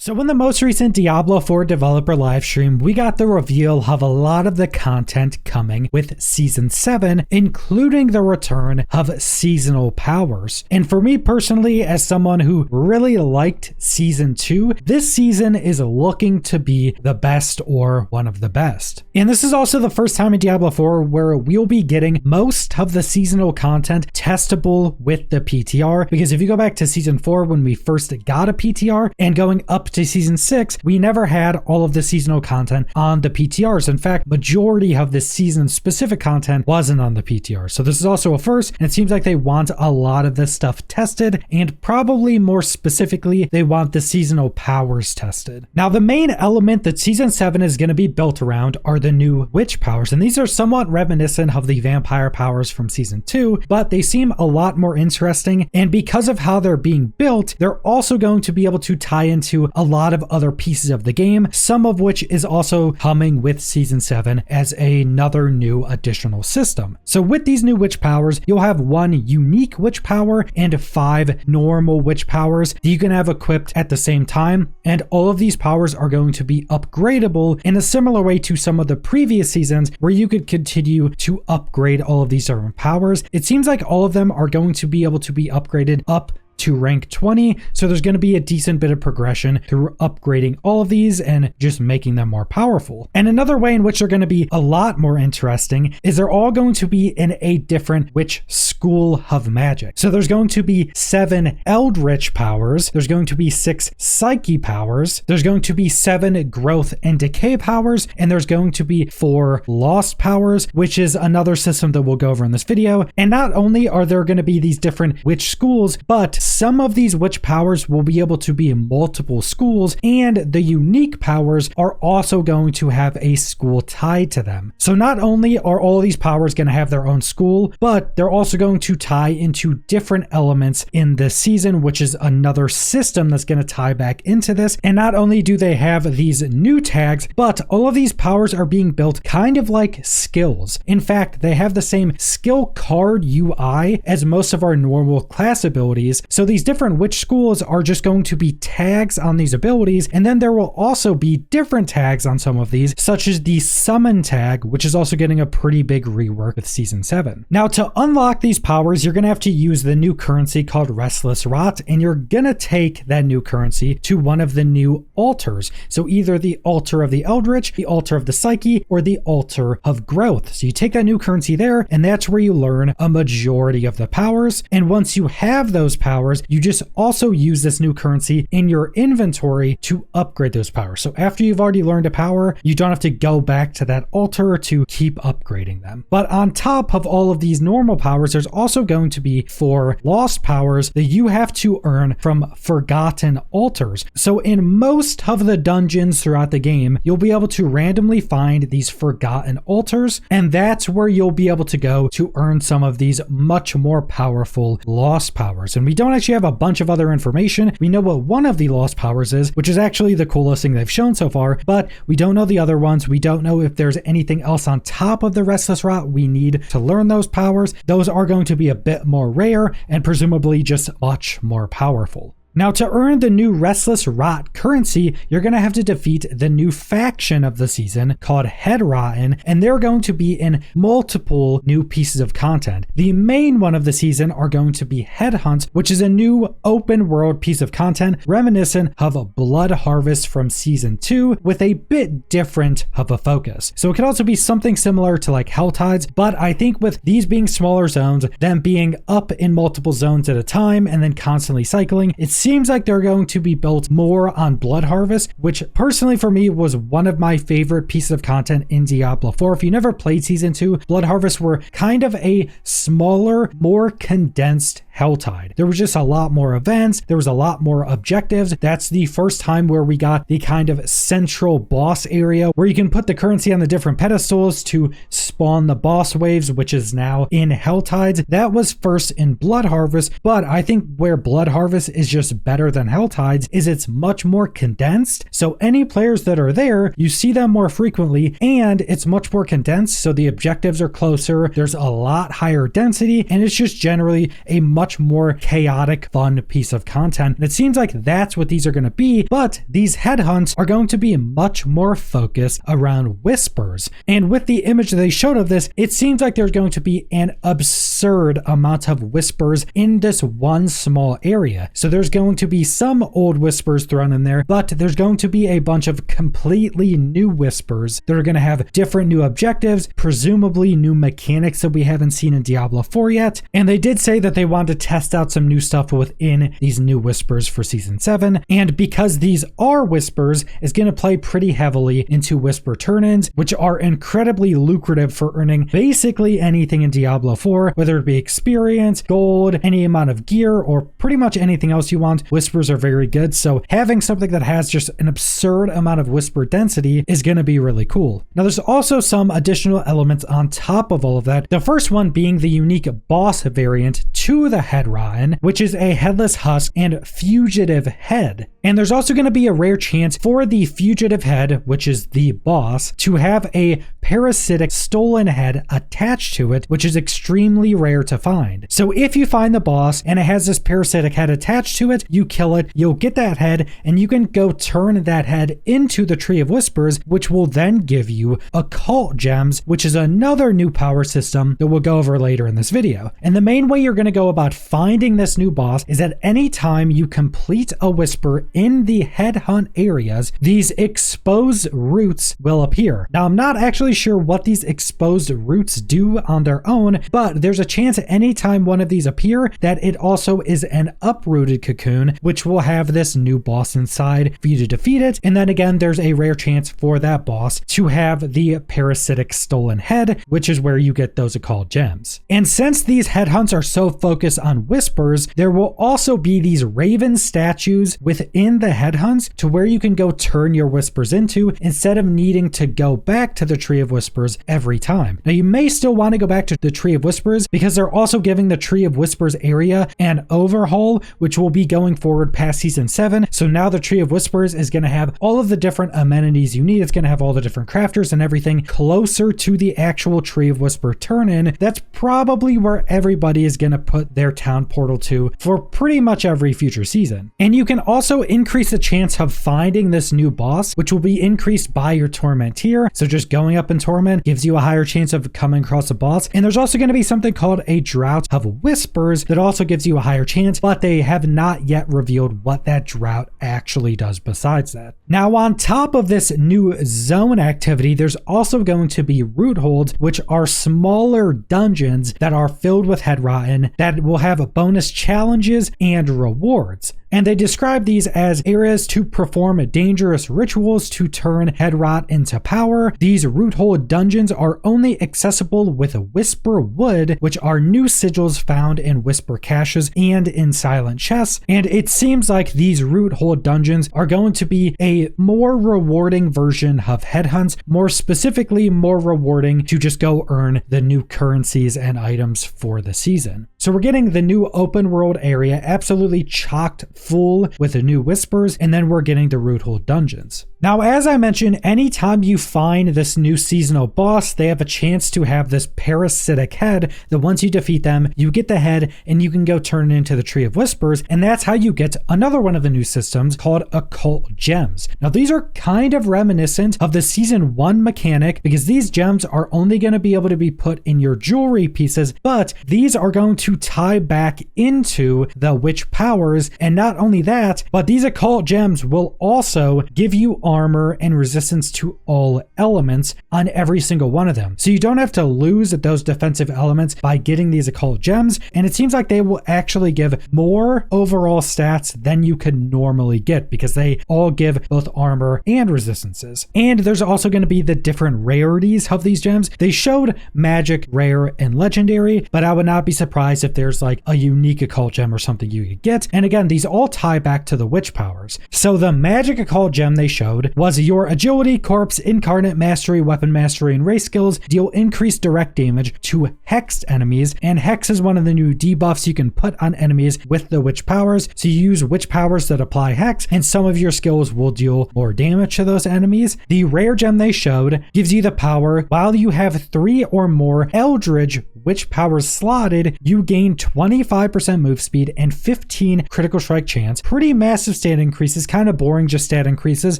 So in the most recent Diablo 4 developer livestream, we got the reveal of a lot of the content coming with Season 7, including the return of seasonal powers. And for me personally, as someone who really liked Season 2, this season is looking to be the best or one of the best. And this is also the first time in Diablo 4 where we'll be getting most of the seasonal content testable with the PTR, because if you go back to Season 4 when we first got a PTR and going up to Season 6, we never had all of the seasonal content on the PTRs. In fact, majority of the season specific content wasn't on the PTR. So this is also a first, and it seems like they want a lot of this stuff tested, and probably more specifically, they want the seasonal powers tested. Now, the main element that Season 7 is going to be built around are the new witch powers, and these are somewhat reminiscent of the vampire powers from Season 2, but they seem a lot more interesting, and because of how they're being built, they're also going to be able to tie into a lot of other pieces of the game, some of which is also coming with Season 7 as another new additional system. So with these new witch powers, you'll have one unique witch power and 5 normal witch powers that you can have equipped at the same time, and all of these powers are going to be upgradable in a similar way to some of the previous seasons where you could continue to upgrade all of these different powers. It seems like all of them are going to be able to be upgraded up to rank 20, so there's going to be a decent bit of progression through upgrading all of these and just making them more powerful. And another way in which they're going to be a lot more interesting is they're all going to be in a different witch school of magic. So there's going to be 7 eldritch powers, there's going to be 6 psyche powers, there's going to be 7 growth and decay powers, and there's going to be 4 lost powers, which is another system that we'll go over in this video. And not only are there going to be these different witch schools, but some of these witch powers will be able to be in multiple schools, and the unique powers are also going to have a school tied to them. So not only are all these powers going to have their own school, but they're also going to tie into different elements in this season, which is another system that's going to tie back into this. And not only do they have these new tags, but all of these powers are being built kind of like skills. In fact, they have the same skill card UI as most of our normal class abilities. So these different witch schools are just going to be tags on these abilities, and then there will also be different tags on some of these, such as the summon tag, which is also getting a pretty big rework with Season 7. Now, to unlock these powers, you're going to have to use the new currency called Restless Rot, and you're going to take that new currency to one of the new altars. So either the altar of the Eldritch, the altar of the Psyche, or the altar of growth. So you take that new currency there, and that's where you learn a majority of the powers. And once you have those powers, you just also use this new currency in your inventory to upgrade those powers. So after you've already learned a power, you don't have to go back to that altar to keep upgrading them. But on top of all of these normal powers, there's also going to be 4 lost powers that you have to earn from forgotten altars. So in most of the dungeons throughout the game, you'll be able to randomly find these forgotten altars, and that's where you'll be able to go to earn some of these much more powerful lost powers. And we don't actually have a bunch of other information. We know what one of the lost powers is, which is actually the coolest thing they've shown so far, but we don't know the other ones. We don't know if there's anything else on top of the Restless Rot we need to learn those powers. Those are going to be a bit more rare and presumably just much more powerful. Now, to earn the new Restless Rot currency, you're going to have to defeat the new faction of the season called Headhunt, and they're going to be in multiple new pieces of content. The main one of the season are going to be Headhunt, which is a new open world piece of content reminiscent of Blood Harvest from Season 2 with a bit different of a focus. So it could also be something similar to like Helltides, but I think with these being smaller zones, them being up in multiple zones at a time and then constantly cycling, it's seems like they're going to be built more on Blood Harvest, which personally for me was one of my favorite pieces of content in Diablo 4. If you never played Season 2, Blood Harvest were kind of a smaller, more condensed Helltide. There was just a lot more events, there was a lot more objectives. That's the first time where we got the kind of central boss area where you can put the currency on the different pedestals to spawn the boss waves, which is now in Helltides. That was first in Blood Harvest, but I think where Blood Harvest is just better than Helltides is it's much more condensed. So any players that are there, you see them more frequently, and it's much more condensed, so the objectives are closer, there's a lot higher density, and it's just generally a much much more chaotic, fun piece of content. And it seems like that's what these are going to be, but these headhunts are going to be much more focused around whispers. And with the image they showed of this, it seems like there's going to be an absurd amount of whispers in this one small area. So there's going to be some old whispers thrown in there, but there's going to be a bunch of completely new whispers that are going to have different new objectives, presumably new mechanics that we haven't seen in Diablo 4 yet. And they did say that they wanted to test out some new stuff within these new whispers for Season 7. And because these are whispers, it's going to play pretty heavily into whisper turn-ins, which are incredibly lucrative for earning basically anything in Diablo 4, whether it be experience, gold, any amount of gear, or pretty much anything else you want. Whispers are very good. So having something that has just an absurd amount of whisper density is going to be really cool. Now there's also some additional elements on top of all of that. The first one being the unique boss variant to the head rotten, which is a headless husk and fugitive head. And there's also going to be a rare chance for the fugitive head, which is the boss, to have a parasitic stolen head attached to it, which is extremely rare to find. So if you find the boss and it has this parasitic head attached to it, you kill it, you'll get that head, and you can go turn that head into the Tree of Whispers, which will then give you Occult gems, which is another new power system that we'll go over later in this video. And the main way you're going to go about finding this new boss is that anytime you complete a whisper in the headhunt areas, these exposed roots will appear. Now, I'm not actually sure what these exposed roots do on their own, but there's a chance anytime one of these appear that it also is an uprooted cocoon, which will have this new boss inside for you to defeat it. And then again, there's a rare chance for that boss to have the parasitic stolen head, which is where you get those occult gems. And since these headhunts are so focused on whispers, there will also be these raven statues within the headhunts to where you can go turn your whispers into instead of needing to go back to the Tree of Whispers every time. Now you may still want to go back to the Tree of Whispers because they're also giving the Tree of Whispers area an overhaul, which will be going forward past Season 7. So now the Tree of Whispers is going to have all of the different amenities you need. It's going to have all the different crafters and everything closer to the actual Tree of Whisper turn-in. That's probably where everybody is going to put their town portal to for pretty much every future season. And you can also increase the chance of finding this new boss, which will be increased by your torment tier. So just going up in torment gives you a higher chance of coming across a boss. And there's also going to be something called a drought of whispers that also gives you a higher chance, but they have not yet revealed what that drought actually does besides that. Now, on top of this new zone activity, there's also going to be root holds, which are smaller dungeons that are filled with head rotten that will have bonus challenges and rewards. And they describe these as areas to perform dangerous rituals to turn head rot into power. These root hole dungeons are only accessible with whisper wood, which are new sigils found in whisper caches and in silent chests. And it seems like these root hole dungeons are going to be a more rewarding version of headhunts, more specifically more rewarding to just go earn the new currencies and items for the season. So we're getting the new open world area absolutely chocked full with the new whispers, and then we're getting the root hole dungeons. Now, as I mentioned, anytime you find this new seasonal boss, they have a chance to have this parasitic head that once you defeat them, you get the head and you can go turn it into the Tree of Whispers. And that's how you get another one of the new systems called Occult gems. Now, these are kind of reminiscent of the Season 1 mechanic because these gems are only going to be able to be put in your jewelry pieces, but these are going to tie back into the witch powers. And not only that, but these occult gems will also give you armor and resistance to all elements on every single one of them. So you don't have to lose those defensive elements by getting these occult gems. And it seems like they will actually give more overall stats than you could normally get because they all give both armor and resistances. And there's also going to be the different rarities of these gems. They showed magic, rare, and legendary, but I would not be surprised if there's like a unique occult gem or something you could get. And again, these all tie back to the witch powers. So the magic occult gem they showed was your agility, corpse, incarnate, mastery, weapon mastery, and race skills deal increased direct damage to hexed enemies. And hex is one of the new debuffs you can put on enemies with the witch powers. So you use witch powers that apply hex, and some of your skills will deal more damage to those enemies. The rare gem they showed gives you the power while you have 3 or more eldritch witch powers slotted, you gain 25% move speed and 15 critical strike chance. Pretty massive stat increases, kind of boring just stat increases,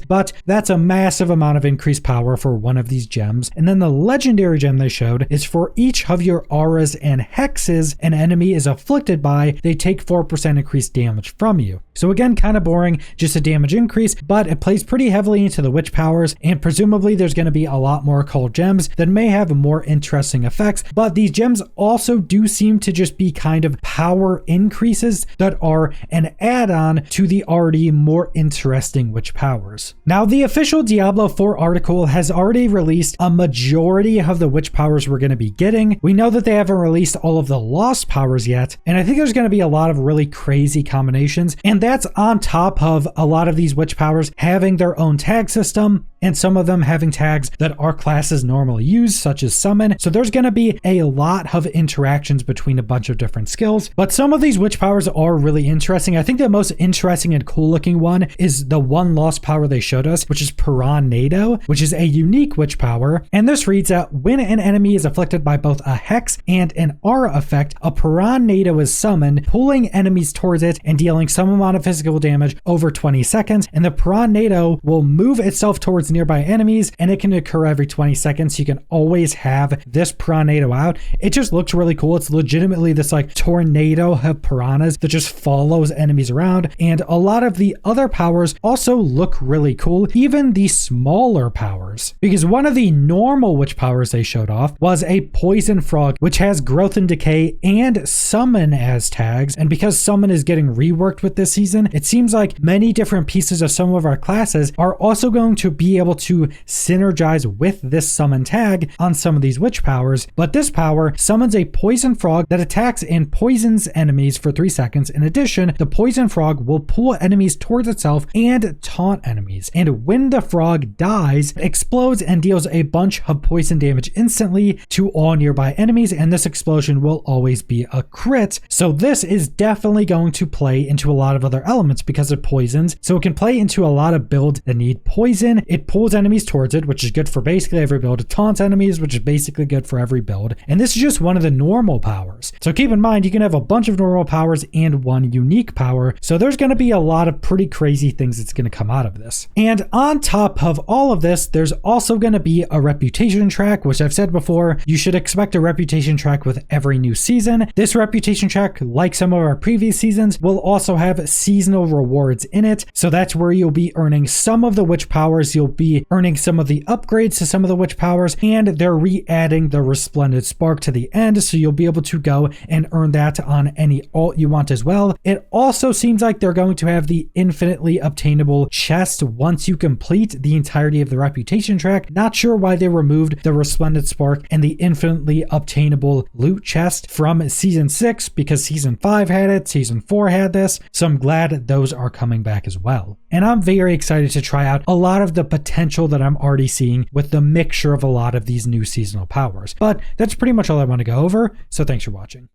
but that's a massive amount of increased power for one of these gems. And then the legendary gem they showed is for each of your auras and hexes an enemy is afflicted by, they take 4% increased damage from you. So again, kind of boring, just a damage increase, but it plays pretty heavily into the witch powers, and presumably there's going to be a lot more occult gems that may have more interesting effects, but these gems also do seem to just be kind of power increases that are an add-on to the already more interesting witch powers. Now, the official Diablo 4 article has already released a majority of the witch powers we're going to be getting. We know that they haven't released all of the lost powers yet, and I think there's going to be a lot of really crazy combinations, and that's on top of a lot of these witch powers having their own tag system, and some of them having tags that our classes normally use, such as summon. So there's going to be a lot of interactions between a bunch of different skills, but some of these witch powers are really interesting. I think the most interesting and cool looking one is the one lost power they showed us, which is Piranado, which is a unique witch power. And this reads out, when an enemy is afflicted by both a hex and an aura effect, a Piranado is summoned, pulling enemies towards it and dealing some amount of physical damage over 20 seconds. And the Piranado will move itself towards nearby enemies, and it can occur every 20 seconds. So you can always have this Piranado out. It just looks really cool. It's legitimately this like tornado of piranhas that just follows enemies around. And a lot of the other powers also look really cool, even the smaller powers, because one of the normal witch powers they showed off was a poison frog, which has growth and decay and summon as tags. And because summon is getting reworked with this season, it seems like many different pieces of some of our classes are also going to be able to synergize with this summon tag on some of these witch powers. But this power summons a poison frog that attacks and poisons enemies for 3 seconds. In addition, the poison frog will pull enemies towards itself and taunt enemies. And when the frog dies, it explodes and deals a bunch of poison damage instantly to all nearby enemies, and this explosion will always be a crit. So this is definitely going to play into a lot of other elements because it poisons. So it can play into a lot of builds that need poison. It pulls enemies towards it, which is good for basically every build. It taunts enemies, which is basically good for every build. And this is just one of the normal powers. So keep in mind, you can have a bunch of normal powers and one unique power. So there's going to be a lot of pretty crazy things that's going to come out of this. And on top of all of this, there's also going to be a reputation track, which I've said before, you should expect a reputation track with every new season. This reputation track, like some of our previous seasons, will also have seasonal rewards in it. So that's where you'll be earning some of the witch powers, you'll be earning some of the upgrades to some of the witch powers, and they're re-adding the Resplendent Spark to the end, so you'll be able to go and earn that on any alt you want as well. It also seems like they're going to have the infinitely obtainable chest once you complete the entirety of the reputation track. Not sure why they removed the Resplendent Spark and the infinitely obtainable loot chest from season 6, because season 5 had it, season 4 had this, so I'm glad those are coming back as well. And I'm very excited to try out a lot of the potential that I'm already seeing with the mixture of a lot of these new seasonal powers. But that's pretty much all I want to go over, so thanks for watching.